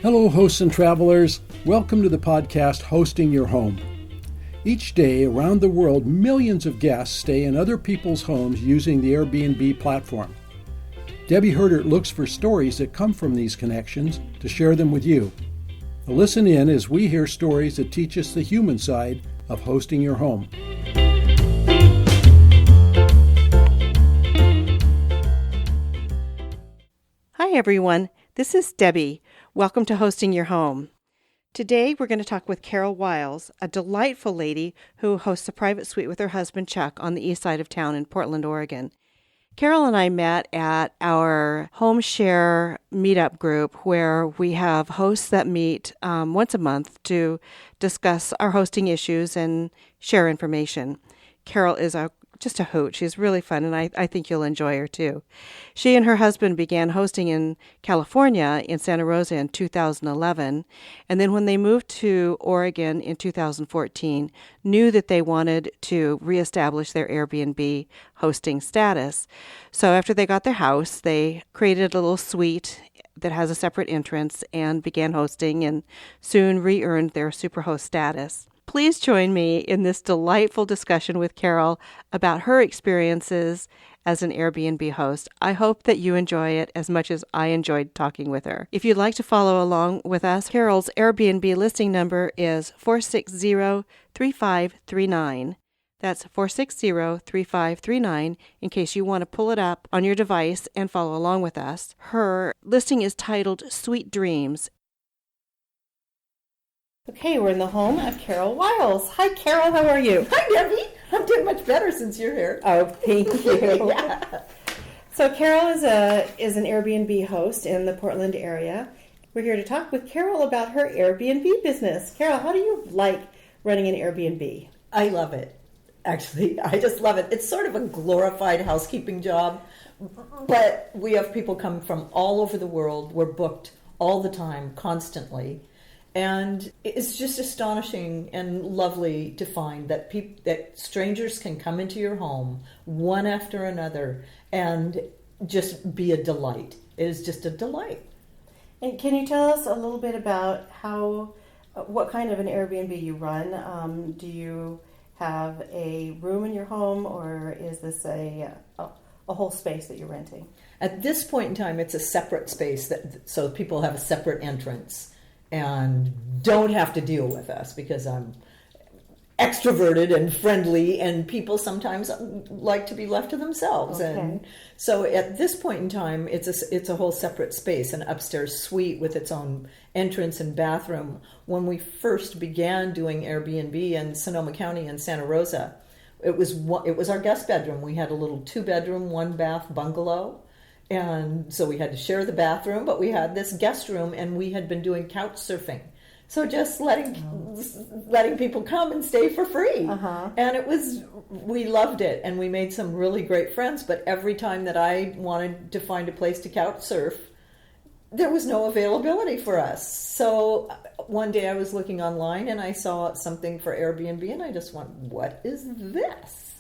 Hello, hosts and travelers. Welcome to the podcast Hosting Your Home. Each day around the world, millions of guests stay in other people's homes using the Airbnb platform. Debi Hertert looks for stories that come from these connections to share them with you. Now listen in as we hear stories that teach us the human side of hosting your home. Hi everyone, this is Debi. Welcome to Hosting Your Home. Today we're going to talk with Carole Wiles, a delightful lady who hosts a private suite with her husband Chuck on the east side of town in Portland, Oregon. Carole and I met at our home share meetup group where we have hosts that meet once a month to discuss our hosting issues and share information. Carole is just a hoot. She's really fun, and I think you'll enjoy her too. She and her husband began hosting in California in Santa Rosa in 2011, and then when they moved to Oregon in 2014, knew that they wanted to reestablish their Airbnb hosting status. So after they got their house, they created a little suite that has a separate entrance and began hosting and soon re-earned their Superhost status. Please join me in this delightful discussion with Carole about her experiences as an Airbnb host. I hope that you enjoy it as much as I enjoyed talking with her. If you'd like to follow along with us, Carole's Airbnb listing number is 460-3539. That's 460-3539 in case you want to pull it up on your device and follow along with us. Her listing is titled Sweet Dreams. Okay, we're in the home of Carole Wiles. Hi, Carole. How are you? Hi, Debi. I'm doing much better since you're here. Oh, thank you. Yeah. So Carole is an Airbnb host in the Portland area. We're here to talk with Carole about her Airbnb business. Carole, how do you like running an Airbnb? I love it. Actually, I just love it. It's sort of a glorified housekeeping job, but we have people come from all over the world. We're booked all the time, constantly. And it's just astonishing and lovely to find that that strangers can come into your home one after another and just be a delight. It is just a delight. And can you tell us a little bit about what kind of an Airbnb you run? Do you have a room in your home, or is this a whole space that you're renting? At this point in time, it's a separate space so people have a separate entrance and don't have to deal with us because I'm extroverted and friendly, and people sometimes like to be left to themselves. Okay. And so at this point in time, it's a whole separate space, an upstairs suite with its own entrance and bathroom. When we first began doing Airbnb in Sonoma County in Santa Rosa, it was our guest bedroom. We had a little 2-bedroom, 1-bath bungalow. And so we had to share the bathroom, but we had this guest room, and we had been doing couch surfing. So just letting people come and stay for free. Uh-huh. And we loved it, and we made some really great friends. But every time that I wanted to find a place to couch surf, there was no availability for us. So one day I was looking online, and I saw something for Airbnb, and I just went, what is this?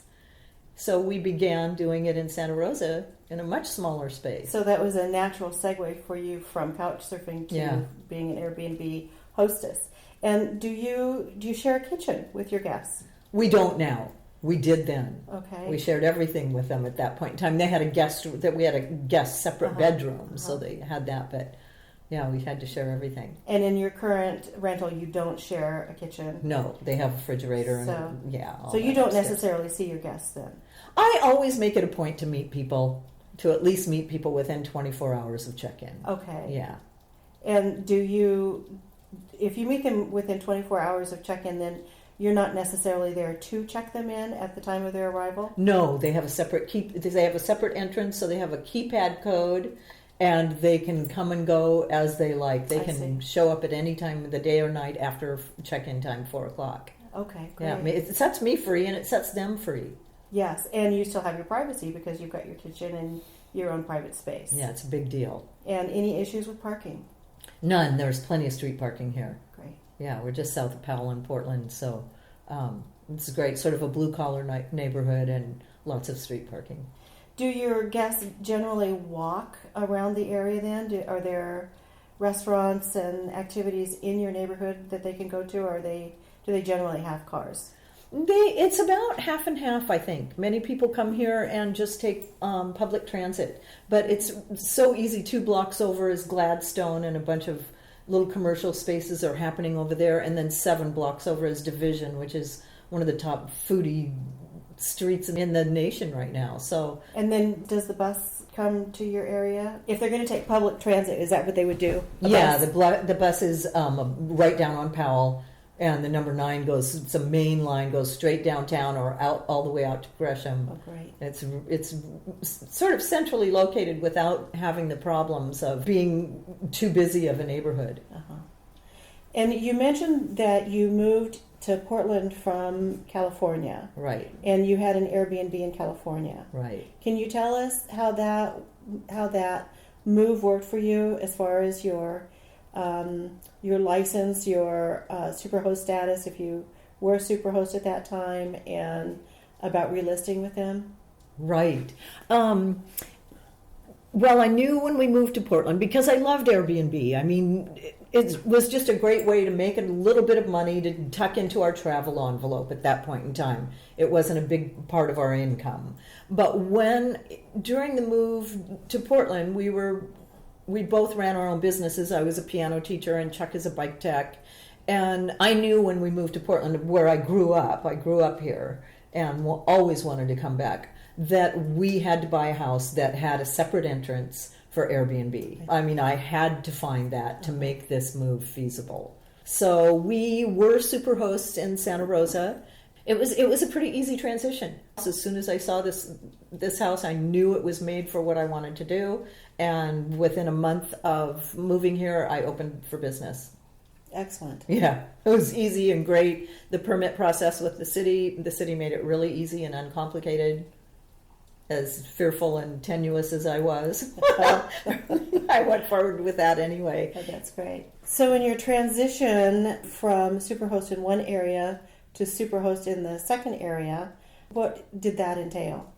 So we began doing it in Santa Rosa in a much smaller space. So that was a natural segue for you from couch surfing to being an Airbnb hostess. And do you share a kitchen with your guests? We don't now. We did then. Okay. We shared everything with them at that point in time. We had a guest separate bedroom, so they had that. But yeah, we had to share everything. And in your current rental, you don't share a kitchen? No, they have a refrigerator. So you don't necessarily see your guests then? I always make it a point to meet people, to at least meet people within 24 hours of check-in. Okay. Yeah. And if you meet them within 24 hours of check-in, then you're not necessarily there to check them in at the time of their arrival? No, they have a separate entrance, so they have a keypad code, and they can come and go as they like. They can show up at any time of the day or night after check-in time, 4 o'clock. Okay, great. Yeah, it sets me free, and it sets them free. Yes, and you still have your privacy because you've got your kitchen and your own private space. Yeah, it's a big deal. And any issues with parking? None. There's plenty of street parking here. Great. Yeah, we're just south of Powell in Portland, so it's great. Sort of a blue-collar neighborhood and lots of street parking. Do your guests generally walk around the area then? Are there restaurants and activities in your neighborhood that they can go to, or do they generally have cars? It's about half and half, I think. Many people come here and just take public transit, but it's so easy. 2 blocks over is Gladstone, and a bunch of little commercial spaces are happening over there, and then 7 blocks over is Division, which is one of the top foodie streets in the nation right now. So, and then does the bus come to your area? If they're going to take public transit, is that what they would do? The bus is right down on Powell. And the number 9 goes, it's a main line, goes straight downtown or out all the way out to Gresham. Oh, great. It's sort of centrally located without having the problems of being too busy of a neighborhood. Uh-huh. And you mentioned that you moved to Portland from California. Right. And you had an Airbnb in California. Right. Can you tell us how that move worked for you as far as your license, your Superhost status, if you were a Superhost at that time, and about relisting with them? Right. Well, I knew when we moved to Portland, because I loved Airbnb. I mean, it was just a great way to make a little bit of money to tuck into our travel envelope at that point in time. It wasn't a big part of our income. But during the move to Portland, we both ran our own businesses. I was a piano teacher and Chuck is a bike tech. And I knew when we moved to Portland, where I grew up here and always wanted to come back, that we had to buy a house that had a separate entrance for Airbnb. I mean, I had to find that to make this move feasible. So we were Superhosts in Santa Rosa. It was a pretty easy transition. So as soon as I saw this house, I knew it was made for what I wanted to do. And within a month of moving here, I opened for business. Excellent. Yeah, it was easy and great. The permit process with the city made it really easy and uncomplicated. As fearful and tenuous as I was, I went forward with that anyway. Oh, that's great. So in your transition from Superhost in one area to Superhost in the second area, what did that entail?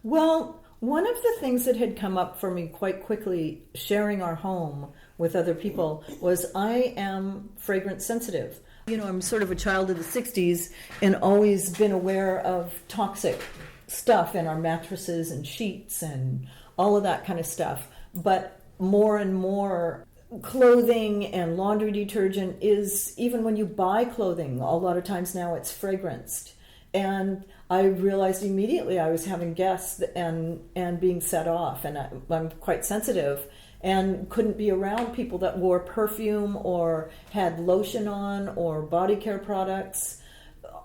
Well, one of the things that had come up for me quite quickly, sharing our home with other people, was I am fragrance sensitive. You know, I'm sort of a child of the 60s and always been aware of toxic stuff in our mattresses and sheets and all of that kind of stuff. But more and more, clothing and laundry detergent is, even when you buy clothing, a lot of times now it's fragranced. And I realized immediately I was having guests and being set off, and I'm quite sensitive and couldn't be around people that wore perfume or had lotion on or body care products.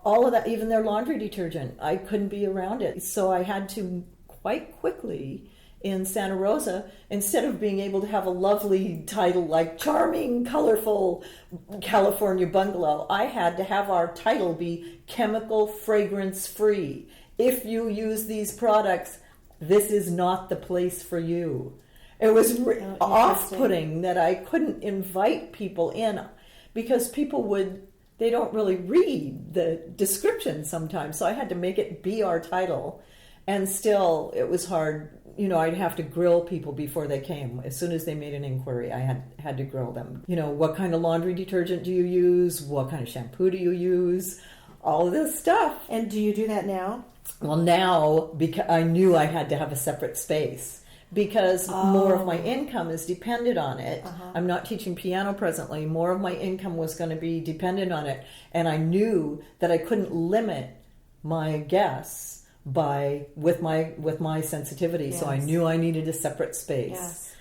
All of that, even their laundry detergent, I couldn't be around it. So I had to quite quickly in Santa Rosa, instead of being able to have a lovely title like Charming, Colorful California Bungalow, I had to have our title be Chemical Fragrance Free. If you use these products, this is not the place for you. It was off-putting that I couldn't invite people in because they don't really read the description sometimes. So I had to make it be our title. And still, it was hard. You know, I'd have to grill people before they came. As soon as they made an inquiry, I had to grill them. You know, what kind of laundry detergent do you use? What kind of shampoo do you use? All of this stuff. And do you do that now? Well, now, because I knew I had to have a separate space. Because more of my income is dependent on it. Uh-huh. I'm not teaching piano presently. More of my income was going to be dependent on it. And I knew that I couldn't limit my guests with my sensitivity. Yes. So I knew I needed a separate space. Yes.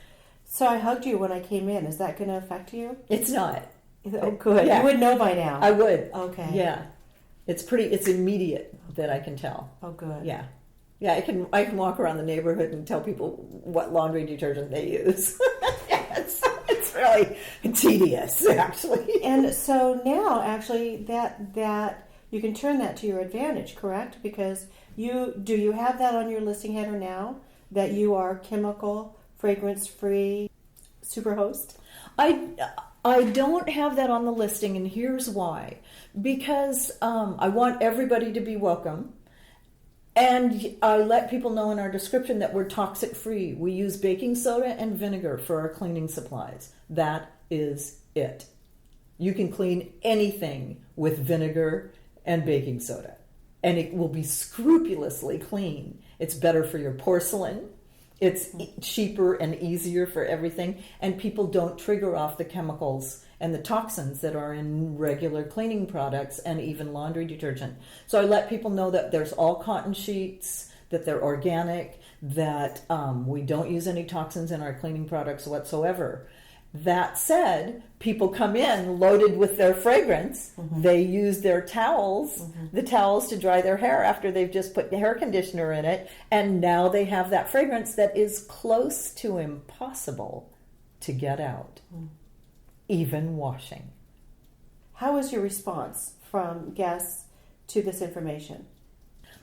So I hugged you when I came in. Is that going to affect you? It's not. Oh, good. Yeah. You would know by now. I would. Okay. Yeah. It's immediate that I can tell. Oh, good. Yeah. Yeah, I can walk around the neighborhood and tell people what laundry detergent they use. It's really tedious, actually. And so now, actually, that you can turn that to your advantage, correct? Because do you have that on your listing header now, that you are chemical, fragrance-free Superhost? I don't have that on the listing, and here's why. Because I want everybody to be welcome. And I let people know in our description that we're toxic free. We use baking soda and vinegar for our cleaning supplies. That is it. You can clean anything with vinegar and baking soda, and it will be scrupulously clean. It's better for your porcelain. It's cheaper and easier for everything, and people don't trigger off the chemicals and the toxins that are in regular cleaning products and even laundry detergent. So I let people know that there's all cotton sheets, that they're organic, that we don't use any toxins in our cleaning products whatsoever. That said, people come in loaded with their fragrance. They use their towels, the towels to dry their hair after they've just put the hair conditioner in it, and now they have that fragrance that is close to impossible to get out, even washing. How was your response from guests to this information?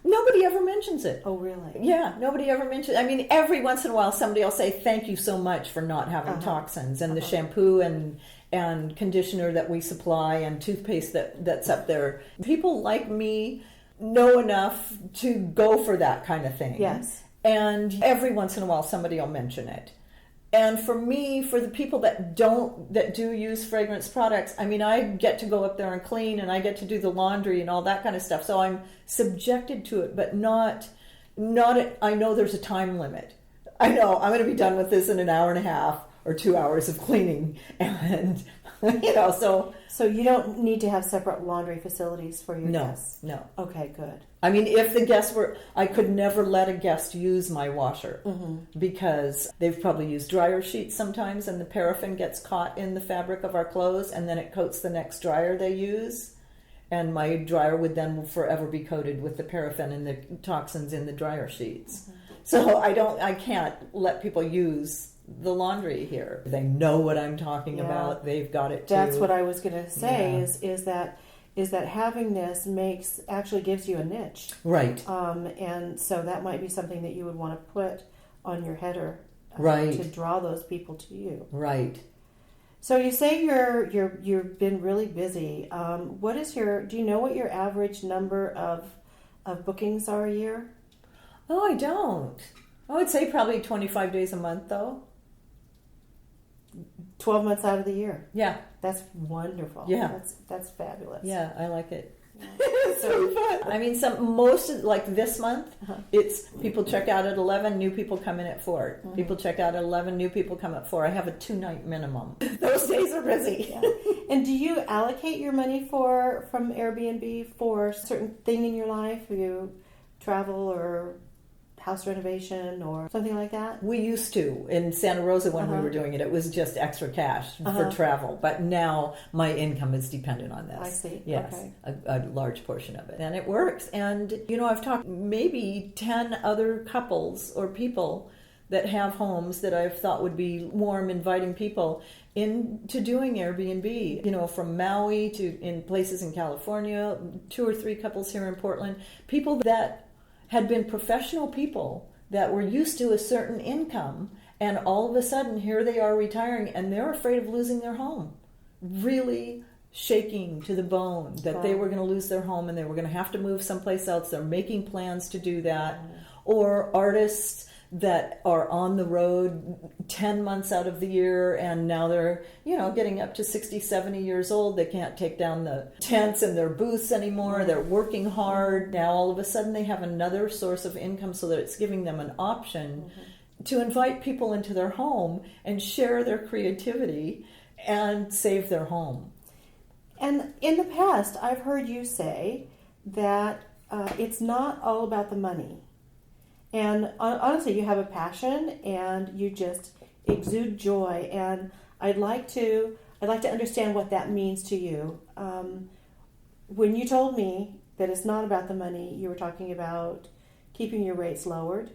Nobody ever mentions it. Oh, really? Yeah, nobody ever mentions. I mean, every once in a while, somebody will say, "Thank you so much for not having toxins," and the shampoo and conditioner that we supply and toothpaste that's up there. People like me know enough to go for that kind of thing. Yes. And every once in a while, somebody will mention it. And for me, for the people that do use fragrance products, I mean, I get to go up there and clean, and I get to do the laundry and all that kind of stuff. So I'm subjected to it, but not. I know there's a time limit. I know I'm going to be done with this in an hour and a half or 2 hours of cleaning, and So you don't need to have separate laundry facilities for your guests? No. Okay, good. I mean, if the guests I could never let a guest use my washer because they've probably used dryer sheets sometimes, and the paraffin gets caught in the fabric of our clothes, and then it coats the next dryer they use. And my dryer would then forever be coated with the paraffin and the toxins in the dryer sheets. So I can't let people use the laundry here. They know what I'm talking about. They've got it too. That's what I was going to say is that having this actually gives you a niche. Right. And so that might be something that you would want to put on your header to draw those people to you. Right. So you say you've been really busy. Do you know what your average number of bookings are a year? Oh, I don't. I would say probably 25 days a month, though. 12 months out of the year. Yeah. That's wonderful. Yeah. That's fabulous. Yeah, I like it. Yeah. It's so fun. I mean, like this month, it's people check out at 11, new people come in at 4. People check out at 11, new people come at 4. I have a 2-night minimum. Those days are busy. Yeah. And do you allocate your money from Airbnb for a certain thing in your life? You travel or house renovation or something like that? We used to. In Santa Rosa when we were doing it, it was just extra cash for travel. But now my income is dependent on this. I see. Yes, okay. a large portion of it. And it works. And, I've talked maybe 10 other couples or people that have homes that I've thought would be warm, inviting people into doing Airbnb, from Maui to in places in California, 2 or 3 couples here in Portland, people that had been professional people that were used to a certain income, and all of a sudden here they are retiring and they're afraid of losing their home. Really shaking to the bone that they were going to lose their home and they were going to have to move someplace else. They're making plans to do that. Or artists that are on the road 10 months out of the year, and now they're, getting up to 60, 70 years old. They can't take down the tents and their booths anymore. They're working hard. Now all of a sudden they have another source of income, so that it's giving them an option to invite people into their home and share their creativity and save their home. And in the past, I've heard you say that it's not all about the money. And honestly, you have a passion and you just exude joy. And I'd like to understand what that means to you. When you told me that it's not about the money, you were talking about keeping your rates lowered.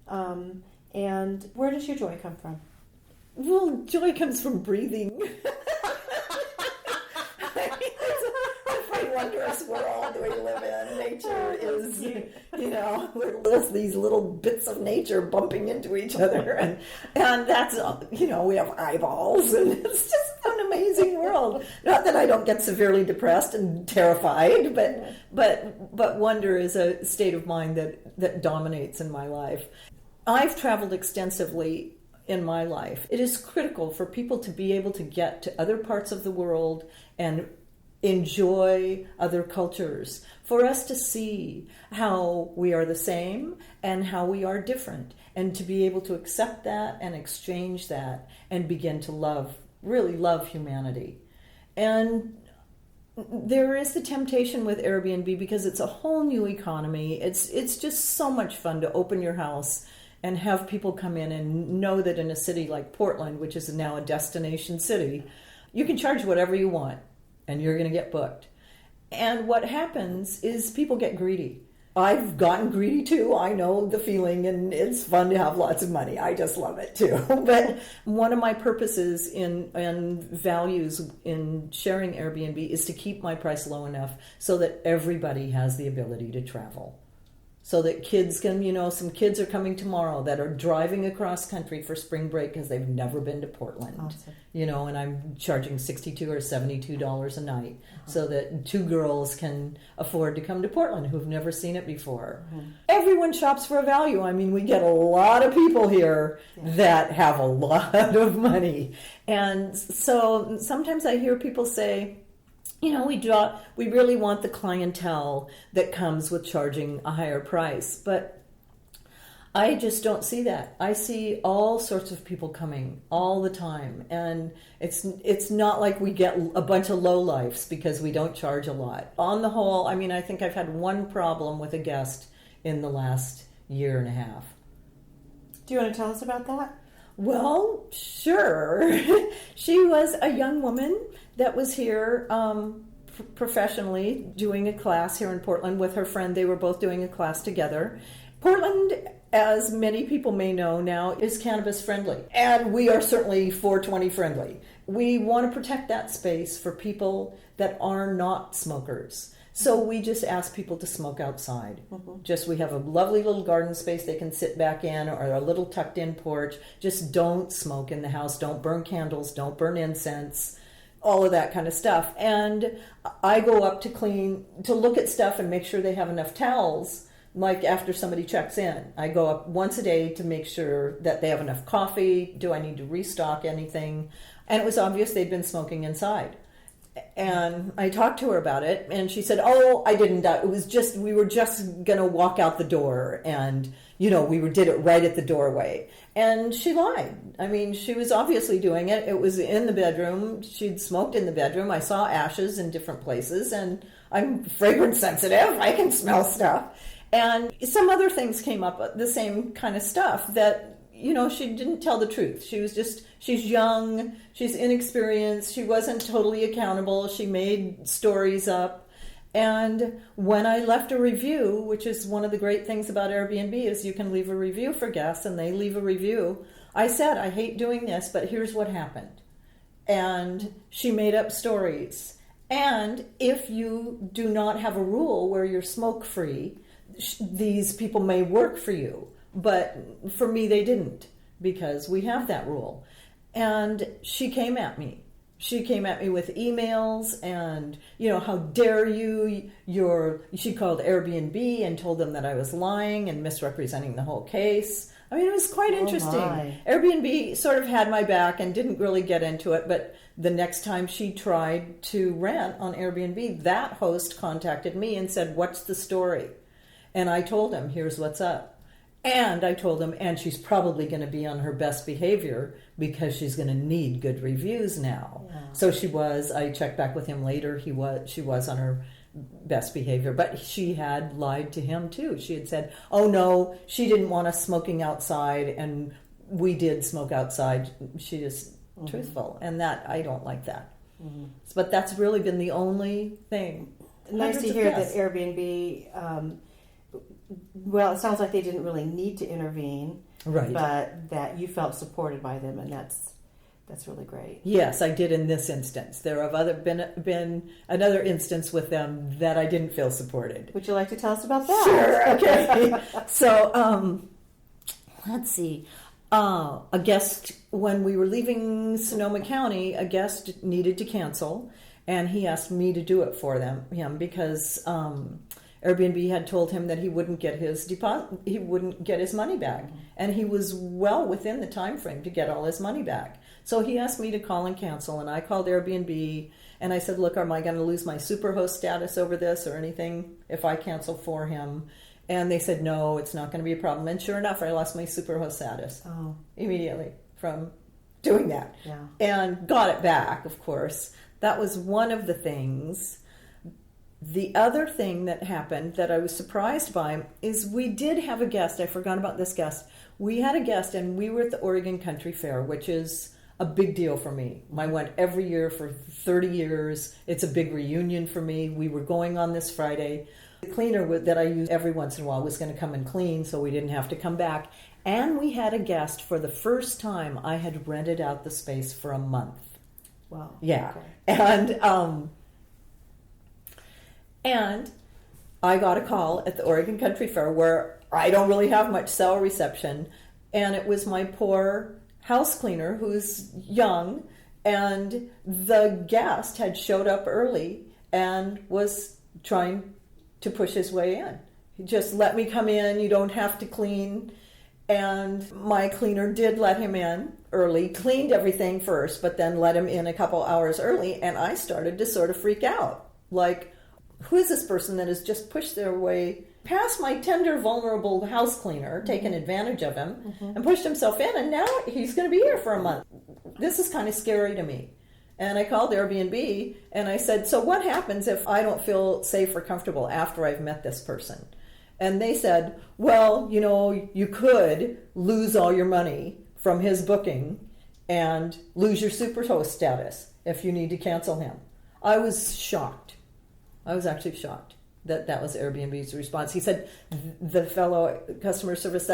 And where does your joy come from? Well, joy comes from breathing. It's a wondrous world we live in. Nature is with these little bits of nature bumping into each other, and that's we have eyeballs, and it's just an amazing world. Not that I don't get severely depressed and terrified, but wonder is a state of mind that dominates in my life. I've traveled extensively in my life. It is critical for people to be able to get to other parts of the world and enjoy other cultures, for us to see how we are the same and how we are different, and to be able to accept that and exchange that and begin to really love humanity. And there is the temptation with Airbnb because it's a whole new economy. It's just so much fun to open your house and have people come in and know that in a city like Portland, which is now a destination city, you can charge whatever you want and you're going to get booked. And what happens is people get greedy. I've gotten greedy too. I know the feeling, and it's fun to have lots of money. I just love it too. But one of my purposes and values in sharing Airbnb is to keep my price low enough so that everybody has the ability to travel. So that kids can, some kids are coming tomorrow that are driving across country for spring break because they've never been to Portland. Awesome. And I'm charging $62 or $72 a night so that two girls can afford to come to Portland who've never seen it before. Everyone shops for a value. I mean, we get a lot of people here that have a lot of money. And so sometimes I hear people say, we really want the clientele that comes with charging a higher price. But I just don't see that. I see all sorts of people coming all the time. And it's not like we get a bunch of lowlifes because we don't charge a lot. On the whole, I think I've had one problem with a guest in the last year and a half. Do you want to tell us about that? Well, sure. She was a young woman that was here professionally doing a class here in Portland with her friend. They were both doing a class together. Portland, as many people may know now, is cannabis friendly. And we are certainly 420 friendly. We want to protect that space for people that are not smokers. So we just ask people to smoke outside. We have a lovely little garden space they can sit back in, or a little tucked in porch. Just don't smoke in the house. Don't burn candles. Don't burn incense. All of that kind of stuff. And I go up to look at stuff and make sure they have enough towels. Like after somebody checks in, I go up once a day to make sure that they have enough coffee. Do I need to restock anything? And it was obvious they'd been smoking inside. And I talked to her about it, and she said, I didn't. It was just, we were just going to walk out the door, and, we did it right at the doorway. And she lied. She was obviously doing it. It was in the bedroom. She'd smoked in the bedroom. I saw ashes in different places, and I'm fragrance sensitive. I can smell stuff. And some other things came up, the same kind of stuff that, she didn't tell the truth. She's young, she's inexperienced, she wasn't totally accountable, she made stories up. And when I left a review, which is one of the great things about Airbnb, is you can leave a review for guests and they leave a review. I said, I hate doing this, but here's what happened. And she made up stories. And if you do not have a rule where you're smoke-free, these people may work for you. But for me, they didn't, because we have that rule. And she came at me. She came at me with emails and, how dare you? She called Airbnb and told them that I was lying and misrepresenting the whole case. It was quite interesting. Airbnb sort of had my back and didn't really get into it, but the next time she tried to rent on Airbnb, that host contacted me and said, "What's the story?" And I told him, "Here's what's up." And I told him, and she's probably going to be on her best behavior because she's going to need good reviews now. Yeah. So she was. I checked back with him later. She was on her best behavior, but she had lied to him too. She had said, "Oh no, she didn't want us smoking outside, and we did smoke outside." She just truthful, and that I don't like that. But that's really been the only thing. Nice to hear that Airbnb. Well, it sounds like they didn't really need to intervene, right? But that you felt supported by them, and that's That's really great. Yes, I did in this instance. There have been another instance with them that I didn't feel supported. Would you like to tell us about that? Sure, okay. So, let's see. A guest, when we were leaving Sonoma County, a guest needed to cancel, and he asked me to do it for him because Airbnb had told him that he wouldn't get his deposit, he wouldn't get his money back, and he was well within the time frame to get all his money back. So he asked me to call and cancel, and I called Airbnb, and I said, look, am I going to lose my Superhost status over this or anything if I cancel for him? And they said, no, it's not going to be a problem. And sure enough, I lost my Superhost status immediately from doing that. Yeah. And got it back, of course. That was one of the things. The other thing that happened that I was surprised by is we did have a guest. I forgot about this guest. We had a guest, and we were at the Oregon Country Fair, which is a big deal for me. I went every year for 30 years. It's a big reunion for me. We were going on this Friday. The cleaner that I use every once in a while was going to come and clean, so we didn't have to come back. And we had a guest for the first time. I had rented out the space for a month. Wow. Yeah. Okay. And I got a call at the Oregon Country Fair where I don't really have much cell reception, and it was my poor house cleaner who's young, and the guest had showed up early and was trying to push his way in. He just let me come in, you don't have to clean. And my cleaner did let him in early, cleaned everything first, but then let him in a couple hours early, and I started to sort of freak out. Like, who is this person that has just pushed their way past my tender, vulnerable house cleaner, taken advantage of him, and pushed himself in, and now he's going to be here for a month. This is kind of scary to me. And I called Airbnb, and I said, so what happens if I don't feel safe or comfortable after I've met this person? And they said, well, you could lose all your money from his booking and lose your Superhost status if you need to cancel him. I was shocked. I was actually shocked that was Airbnb's response. He said, the fellow customer service,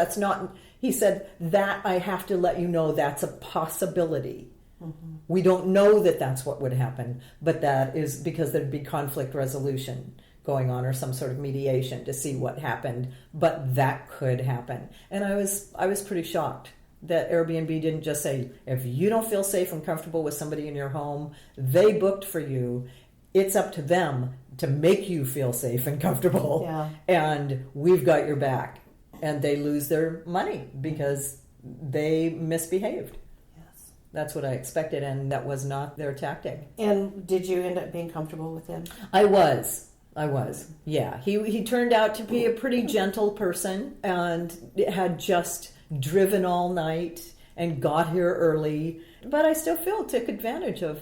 he said, that I have to let you know that's a possibility. Mm-hmm. We don't know that that's what would happen, but that is because there'd be conflict resolution going on or some sort of mediation to see what happened, but that could happen. And I was pretty shocked that Airbnb didn't just say, if you don't feel safe and comfortable with somebody in your home, they booked for you, it's up to them to make you feel safe and comfortable. Yeah. And we've got your back. And they lose their money because they misbehaved. Yes. That's what I expected, and that was not their tactic. And did you end up being comfortable with him? I was. Yeah. He turned out to be a pretty gentle person and had just driven all night and got here early. But I still feel took advantage of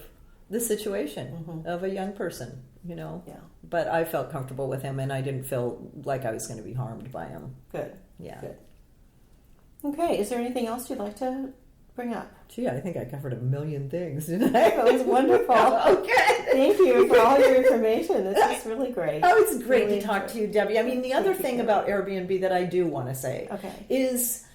the situation of a young person, Yeah. But I felt comfortable with him, and I didn't feel like I was going to be harmed by him. Good. Yeah. Good. Okay. Is there anything else you'd like to bring up? Gee, I think I covered a million things, didn't I? That was wonderful. Okay. Thank you for all your information. This is really great. Oh, it's great really to talk to you, Debbie. I mean, the other thing about Airbnb that I do want to say is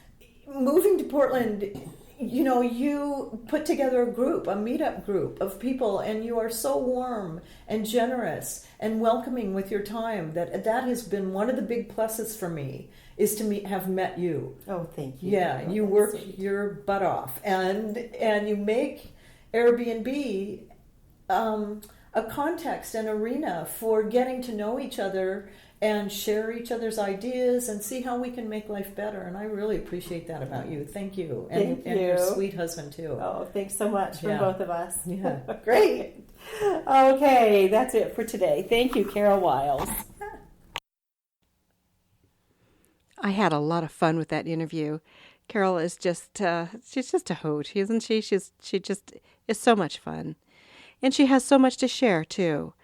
moving to Portland, you put together a meetup group of people, and you are so warm and generous and welcoming with your time that has been one of the big pluses for me, is to have met you. Oh, thank you. Yeah, you work your butt off, and you make Airbnb a context, an arena for getting to know each other and share each other's ideas and see how we can make life better. And I really appreciate that about you. Thank you. And your sweet husband, too. Oh, thanks so much from both of us. Yeah. Great. Okay, that's it for today. Thank you, Carole Wiles. I had a lot of fun with that interview. Carole is she's just a hoot, isn't she? She just is so much fun. And she has so much to share, too.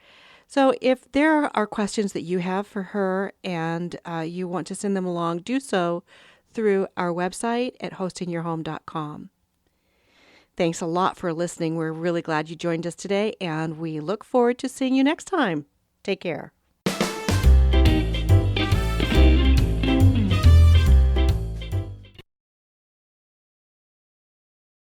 So if there are questions that you have for her and you want to send them along, do so through our website at hostingyourhome.com. Thanks a lot for listening. We're really glad you joined us today, and we look forward to seeing you next time. Take care.